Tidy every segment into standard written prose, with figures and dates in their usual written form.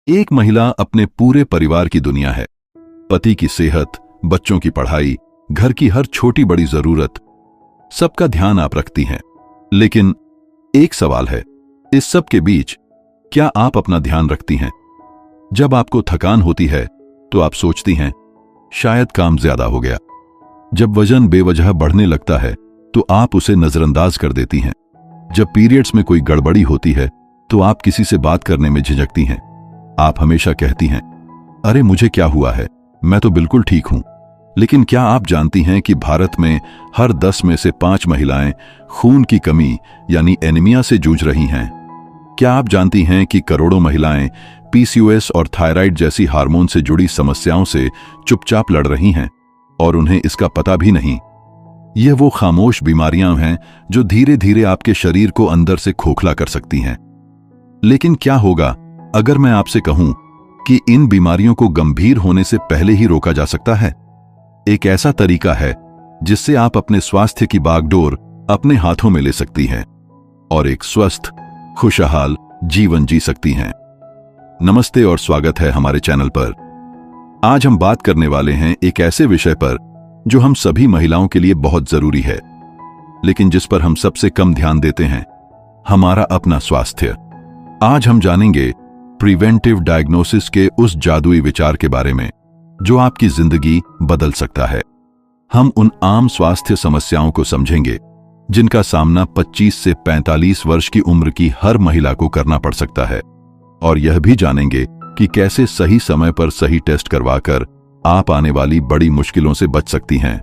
एक महिला अपने पूरे परिवार की दुनिया है। पति की सेहत, बच्चों की पढ़ाई, घर की हर छोटी बड़ी जरूरत, सबका ध्यान आप रखती हैं। लेकिन एक सवाल है, इस सब के बीच क्या आप अपना ध्यान रखती हैं? जब आपको थकान होती है तो आप सोचती हैं शायद काम ज्यादा हो गया। जब वजन बेवजह बढ़ने लगता है तो आप उसे नजरअंदाज कर देती हैं। जब पीरियड्स में कोई गड़बड़ी होती है तो आप किसी से बात करने में झिझकती हैं। आप हमेशा कहती हैं, अरे मुझे क्या हुआ है, मैं तो बिल्कुल ठीक हूं। लेकिन क्या आप जानती हैं कि भारत में हर 10 में से 5 महिलाएं खून की कमी यानी एनीमिया से जूझ रही हैं? क्या आप जानती हैं कि करोड़ों महिलाएं पीसीओएस और थायराइड जैसी हार्मोन से जुड़ी समस्याओं से चुपचाप लड़ रही हैं और उन्हें इसका पता भी नहीं? यह वो खामोश बीमारियां हैं जो धीरे धीरे आपके शरीर को अंदर से खोखला कर सकती हैं। लेकिन क्या होगा अगर मैं आपसे कहूं कि इन बीमारियों को गंभीर होने से पहले ही रोका जा सकता है? एक ऐसा तरीका है जिससे आप अपने स्वास्थ्य की बागडोर अपने हाथों में ले सकती हैं और एक स्वस्थ, खुशहाल जीवन जी सकती हैं। नमस्ते और स्वागत है हमारे चैनल पर। आज हम बात करने वाले हैं एक ऐसे विषय पर जो हम सभी महिलाओं के लिए बहुत जरूरी है, लेकिन जिस पर हम सबसे कम ध्यान देते हैं, हमारा अपना स्वास्थ्य। आज हम जानेंगे प्रिवेंटिव डायग्नोसिस के उस जादुई विचार के बारे में जो आपकी जिंदगी बदल सकता है। हम उन आम स्वास्थ्य समस्याओं को समझेंगे जिनका सामना 25 से 45 वर्ष की उम्र की हर महिला को करना पड़ सकता है, और यह भी जानेंगे कि कैसे सही समय पर सही टेस्ट करवाकर आप आने वाली बड़ी मुश्किलों से बच सकती हैं।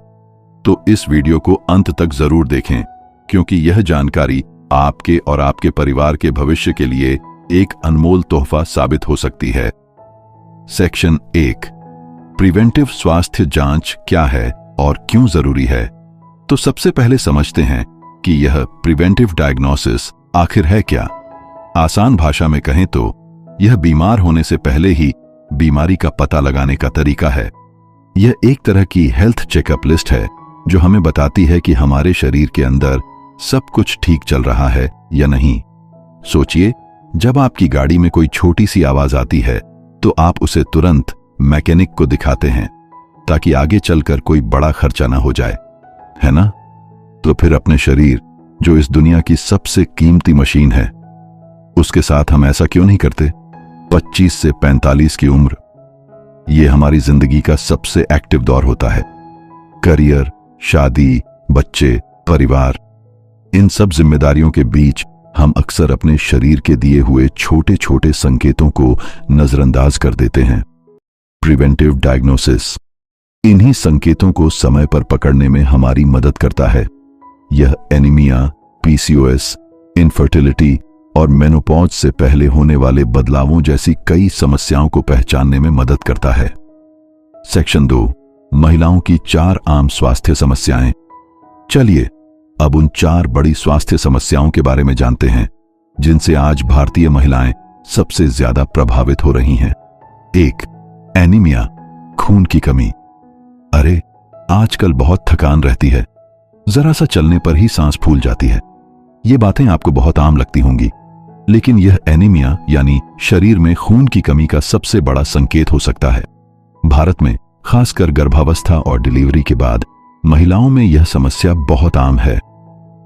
तो इस वीडियो को अंत तक जरूर देखें, क्योंकि यह जानकारी आपके और आपके परिवार के भविष्य के लिए एक अनमोल तोहफा साबित हो सकती है। सेक्शन 1, प्रिवेंटिव स्वास्थ्य जांच क्या है और क्यों जरूरी है? तो सबसे पहले समझते हैं कि यह प्रिवेंटिव डायग्नोसिस आखिर है क्या। आसान भाषा में कहें तो यह बीमार होने से पहले ही बीमारी का पता लगाने का तरीका है। यह एक तरह की हेल्थ चेकअप लिस्ट है जो हमें बताती है कि हमारे शरीर के अंदर सब कुछ ठीक चल रहा है या नहीं। सोचिए, जब आपकी गाड़ी में कोई छोटी सी आवाज आती है तो आप उसे तुरंत मैकेनिक को दिखाते हैं ताकि आगे चलकर कोई बड़ा खर्चा ना हो जाए, है ना? तो फिर अपने शरीर, जो इस दुनिया की सबसे कीमती मशीन है, उसके साथ हम ऐसा क्यों नहीं करते? 25 से 45 की उम्र, ये हमारी जिंदगी का सबसे एक्टिव दौर होता है। करियर, शादी, बच्चे, परिवार, इन सब जिम्मेदारियों के बीच हम अक्सर अपने शरीर के दिए हुए छोटे छोटे संकेतों को नजरअंदाज कर देते हैं। प्रिवेंटिव डायग्नोसिस इन्हीं संकेतों को समय पर पकड़ने में हमारी मदद करता है। यह एनीमिया, पीसीओएस, इनफर्टिलिटी और मेनोपॉज से पहले होने वाले बदलावों जैसी कई समस्याओं को पहचानने में मदद करता है। सेक्शन 2, महिलाओं की 4 आम स्वास्थ्य समस्याएं। चलिए अब उन 4 बड़ी स्वास्थ्य समस्याओं के बारे में जानते हैं जिनसे आज भारतीय महिलाएं सबसे ज्यादा प्रभावित हो रही हैं। 1, एनीमिया, खून की कमी। अरे, आजकल बहुत थकान रहती है, जरा सा चलने पर ही सांस फूल जाती है। ये बातें आपको बहुत आम लगती होंगी, लेकिन यह एनीमिया यानी शरीर में खून की कमी का सबसे बड़ा संकेत हो सकता है। भारत में खासकर गर्भावस्था और डिलीवरी के बाद महिलाओं में यह समस्या बहुत आम है।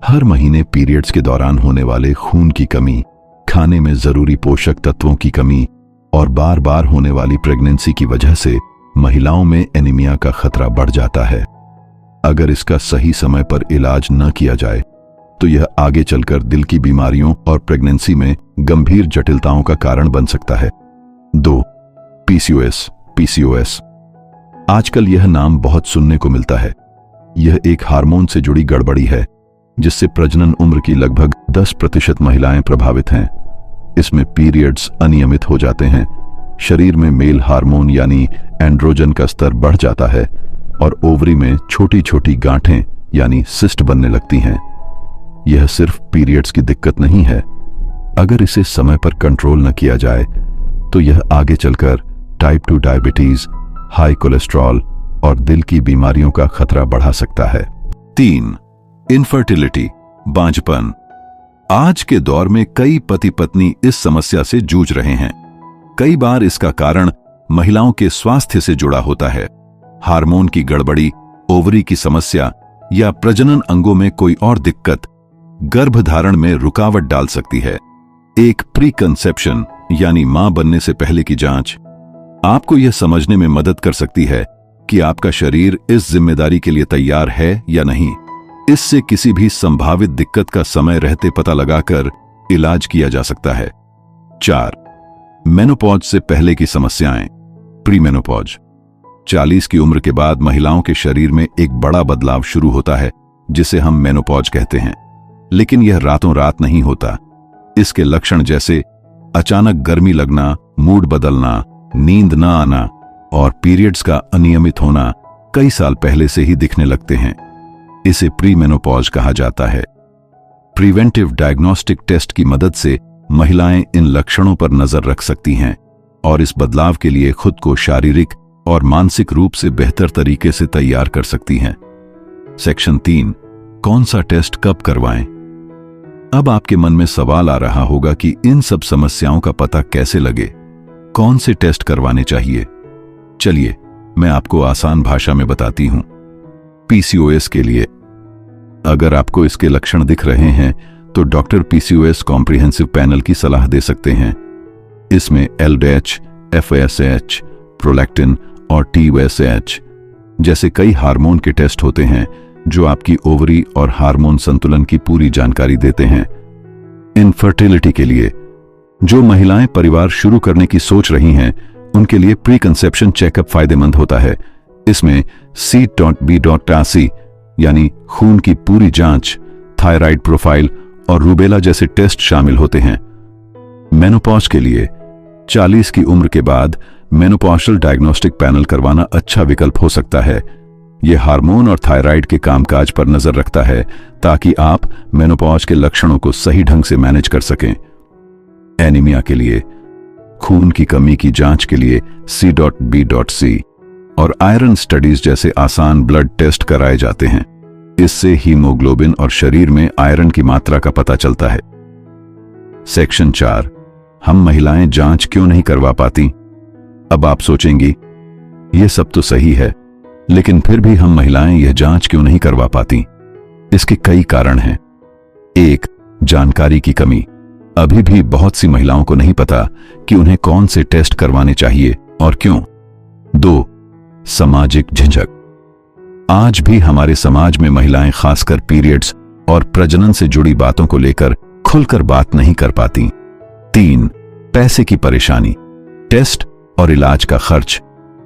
हर महीने पीरियड्स के दौरान होने वाले खून की कमी, खाने में जरूरी पोषक तत्वों की कमी और बार बार होने वाली प्रेगनेंसी की वजह से महिलाओं में एनीमिया का खतरा बढ़ जाता है। अगर इसका सही समय पर इलाज न किया जाए तो यह आगे चलकर दिल की बीमारियों और प्रेगनेंसी में गंभीर जटिलताओं का कारण बन सकता है। 2, पीसीओएस। आजकल यह नाम बहुत सुनने को मिलता है। यह एक हार्मोन से जुड़ी गड़बड़ी है जिससे प्रजनन उम्र की लगभग 10% महिलाएं प्रभावित हैं। इसमें पीरियड्स अनियमित हो जाते हैं, शरीर में मेल हार्मोन यानी एंड्रोजन का स्तर बढ़ जाता है और ओवरी में छोटी छोटी गांठें यानी सिस्ट बनने लगती हैं। यह सिर्फ पीरियड्स की दिक्कत नहीं है, अगर इसे समय पर कंट्रोल न किया जाए तो यह आगे चलकर टाइप 2 डायबिटीज, हाई कोलेस्ट्रॉल और दिल की बीमारियों का खतरा बढ़ा सकता है। 3, इनफर्टिलिटी, बांझपन। आज के दौर में कई पति पत्नी इस समस्या से जूझ रहे हैं। कई बार इसका कारण महिलाओं के स्वास्थ्य से जुड़ा होता है। हार्मोन की गड़बड़ी, ओवरी की समस्या या प्रजनन अंगों में कोई और दिक्कत गर्भधारण में रुकावट डाल सकती है। एक प्री कंसेप्शन यानी मां बनने से पहले की जांच आपको यह समझने में मदद कर सकती है कि आपका शरीर इस जिम्मेदारी के लिए तैयार है या नहीं। इससे किसी भी संभावित दिक्कत का समय रहते पता लगाकर इलाज किया जा सकता है। 4. मेनोपॉज से पहले की समस्याएं, प्री मेनोपॉज। 40 की उम्र के बाद महिलाओं के शरीर में एक बड़ा बदलाव शुरू होता है जिसे हम मेनोपॉज कहते हैं। लेकिन यह रातों रात नहीं होता। इसके लक्षण जैसे अचानक गर्मी लगना, मूड बदलना, नींद न आना और पीरियड्स का अनियमित होना कई साल पहले से ही दिखने लगते हैं। इसे प्री मेनोपॉज कहा जाता है। प्रिवेंटिव डायग्नोस्टिक टेस्ट की मदद से महिलाएं इन लक्षणों पर नजर रख सकती हैं और इस बदलाव के लिए खुद को शारीरिक और मानसिक रूप से बेहतर तरीके से तैयार कर सकती हैं। सेक्शन 3, कौन सा टेस्ट कब करवाएं? अब आपके मन में सवाल आ रहा होगा कि इन सब समस्याओं का पता कैसे लगे, कौन से टेस्ट करवाने चाहिए। चलिए मैं आपको आसान भाषा में बताती हूं। पीसीओएस के लिए अगर आपको इसके लक्षण दिख रहे हैं तो डॉक्टर पीसीओएस कॉम्प्रिहेंसिव पैनल की सलाह दे सकते हैं। इसमें एलडीएच, एफएसएच, प्रोलैक्टिन और टीएसएच जैसे कई हार्मोन के टेस्ट होते हैं जो आपकी ओवरी और हार्मोन संतुलन की पूरी जानकारी देते हैं। इनफर्टिलिटी के लिए जो महिलाएं परिवार शुरू करने की सोच रही हैं उनके लिए प्री कंसेप्शन चेकअप फायदेमंद होता है। इसमें C.B.AC यानी खून की पूरी जांच, थायराइड प्रोफाइल और रूबेला जैसे टेस्ट शामिल होते हैं। मेनोपॉज के लिए 40 की उम्र के बाद मेनोपॉजल डायग्नोस्टिक पैनल करवाना अच्छा विकल्प हो सकता है। यह हार्मोन और थायराइड के कामकाज पर नजर रखता है ताकि आप मेनोपॉज के लक्षणों को सही ढंग से मैनेज कर सकें। एनीमिया के लिए खून की कमी की जांच के लिए C.B.C और आयरन स्टडीज जैसे आसान ब्लड टेस्ट कराए जाते हैं। इससे हीमोग्लोबिन और शरीर में आयरन की मात्रा का पता चलता है। सेक्शन 4, हम महिलाएं जांच क्यों नहीं करवा पाती? अब आप सोचेंगी यह सब तो सही है, लेकिन फिर भी हम महिलाएं यह जांच क्यों नहीं करवा पाती? इसके कई कारण हैं। 1. जानकारी की कमी। अभी भी बहुत सी महिलाओं को नहीं पता कि उन्हें कौन से टेस्ट करवाने चाहिए और क्यों। 2. सामाजिक झिझक। आज भी हमारे समाज में महिलाएं खासकर पीरियड्स और प्रजनन से जुड़ी बातों को लेकर खुलकर बात नहीं कर पाती। 3. पैसे की परेशानी। टेस्ट और इलाज का खर्च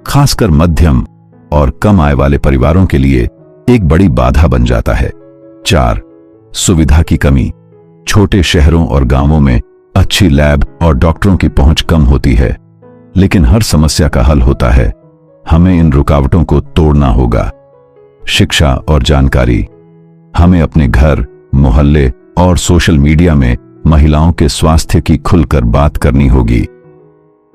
खासकर मध्यम और कम आय वाले परिवारों के लिए एक बड़ी बाधा बन जाता है। 4. सुविधा की कमी। छोटे शहरों और गांवों में अच्छी लैब और डॉक्टरों की पहुंच कम होती है, लेकिन हर समस्या का हल होता है। हमें इन रुकावटों को तोड़ना होगा। शिक्षा और जानकारी। हमें अपने घर, मोहल्ले और सोशल मीडिया में महिलाओं के स्वास्थ्य की खुलकर बात करनी होगी।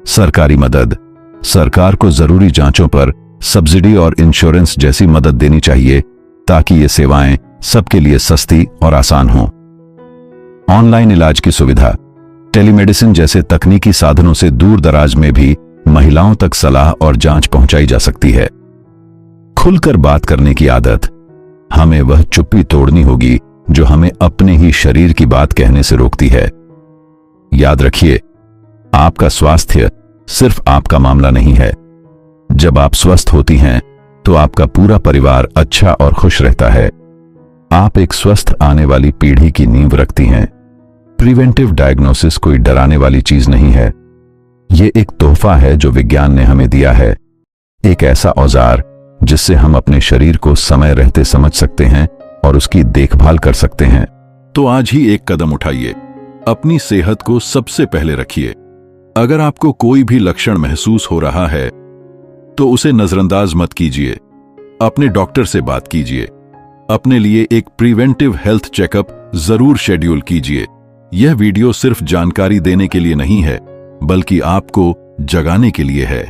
सरकारी मदद। सरकार को जरूरी जांचों पर सब्सिडी और इंश्योरेंस जैसी मदद देनी चाहिए ताकि ये सेवाएं सबके लिए सस्ती और आसान हों। ऑनलाइन इलाज की सुविधा। टेलीमेडिसिन जैसे तकनीकी साधनों से दूर दराज में भी महिलाओं तक सलाह और जांच पहुंचाई जा सकती है। खुलकर बात करने की आदत। हमें वह चुप्पी तोड़नी होगी जो हमें अपने ही शरीर की बात कहने से रोकती है। याद रखिए, आपका स्वास्थ्य सिर्फ आपका मामला नहीं है। जब आप स्वस्थ होती हैं तो आपका पूरा परिवार अच्छा और खुश रहता है। आप एक स्वस्थ आने वाली पीढ़ी की नींव रखती हैं। प्रिवेंटिव डायग्नोसिस कोई डराने वाली चीज नहीं है। ये एक तोहफा है जो विज्ञान ने हमें दिया है, एक ऐसा औजार जिससे हम अपने शरीर को समय रहते समझ सकते हैं और उसकी देखभाल कर सकते हैं। तो आज ही एक कदम उठाइए, अपनी सेहत को सबसे पहले रखिए। अगर आपको कोई भी लक्षण महसूस हो रहा है तो उसे नजरअंदाज मत कीजिए। अपने डॉक्टर से बात कीजिए। अपने लिए एक प्रिवेंटिव हेल्थ चेकअप जरूर शेड्यूल कीजिए। यह वीडियो सिर्फ जानकारी देने के लिए नहीं है, बल्कि आपको जगाने के लिए है।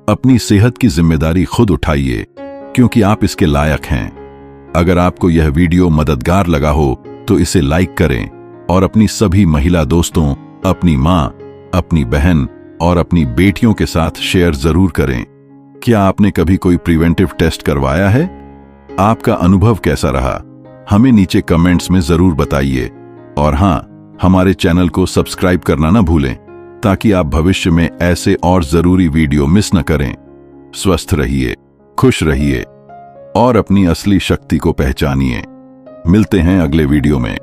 अपनी सेहत की जिम्मेदारी खुद उठाइए, क्योंकि आप इसके लायक हैं। अगर आपको यह वीडियो मददगार लगा हो तो इसे लाइक करें और अपनी सभी महिला दोस्तों, अपनी मां, अपनी बहन और अपनी बेटियों के साथ शेयर जरूर करें। क्या आपने कभी कोई प्रिवेंटिव टेस्ट करवाया है? आपका अनुभव कैसा रहा? हमें नीचे कमेंट्स में जरूर बताइए। और हाँ, हमारे चैनल को सब्सक्राइब करना ना भूलें, ताकि आप भविष्य में ऐसे और जरूरी वीडियो मिस न करें। स्वस्थ रहिए, खुश रहिए और अपनी असली शक्ति को पहचानिए। मिलते हैं अगले वीडियो में।